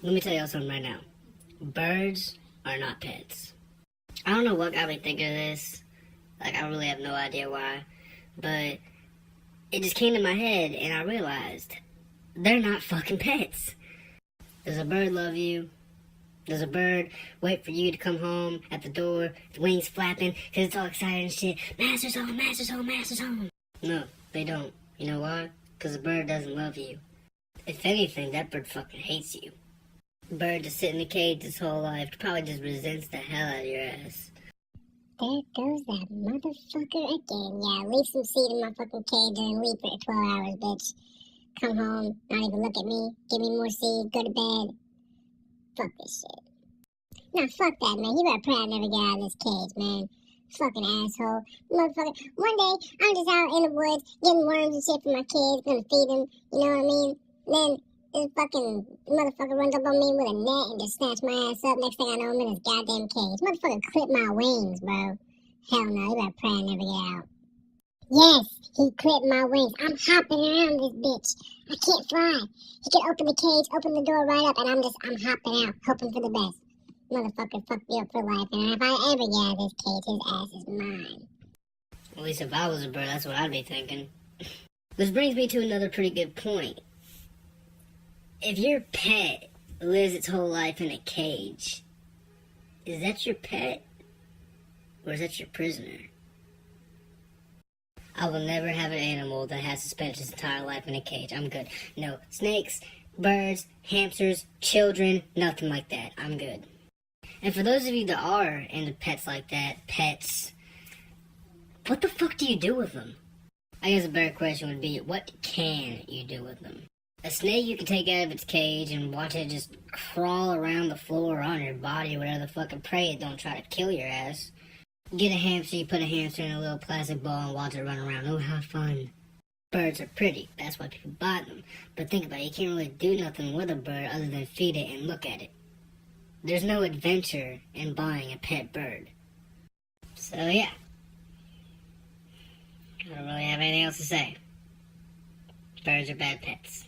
Let me tell y'all something right now. Birds are not pets. I don't know what got me thinking of this. Like, I really have no idea why. But it just came to my head, and I realized they're not fucking pets. Does a bird love you? Does a bird wait for you to come home at the door, with wings flapping, because it's all excited and shit? Master's home, master's home, master's home. No, they don't. You know why? Because the bird doesn't love you. If anything, that bird fucking hates you. Bird just sit in the cage his whole life, probably just resents the hell out of your ass. There goes that motherfucker again. Yeah, leave some seed in my fucking cage and leave for 12 hours, bitch. Come home, not even look at me, give me more seed, go to bed. Fuck this shit. Nah, fuck that, man. You better pray I never get out of this cage, man. Fucking asshole. Motherfucker. One day, I'm just out in the woods getting worms and shit for my kids, gonna feed them, you know what I mean? Then this fucking motherfucker runs up on me with a net and just snatch my ass up. Next thing I know, I'm in this goddamn cage. Motherfucker clipped my wings, bro. Hell no, you better pray I never get out. Yes, he clipped my wings. I'm hopping around this bitch. I can't fly. He could open the cage, open the door right up, and I'm hopping out, hoping for the best. Motherfucker fucked me up for life, and if I ever get out of this cage, his ass is mine. At least if I was a bird, that's what I'd be thinking. This brings me to another pretty good point. If your pet lives its whole life in a cage, is that your pet? Or is that your prisoner? I will never have an animal that has to spend its entire life in a cage. I'm good. No snakes, birds, hamsters, children, nothing like that. I'm good. And for those of you that are into pets like that, pets, what the fuck do you do with them? I guess a better question would be, what can you do with them? A snake you can take out of its cage and watch it just crawl around the floor or on your body or whatever the fuck, and pray it don't try to kill your ass. Get a hamster, you put a hamster in a little plastic ball and watch it run around. Oh, how fun. Birds are pretty, that's why people buy them. But think about it, you can't really do nothing with a bird other than feed it and look at it. There's no adventure in buying a pet bird. So yeah. I don't really have anything else to say. Birds are bad pets.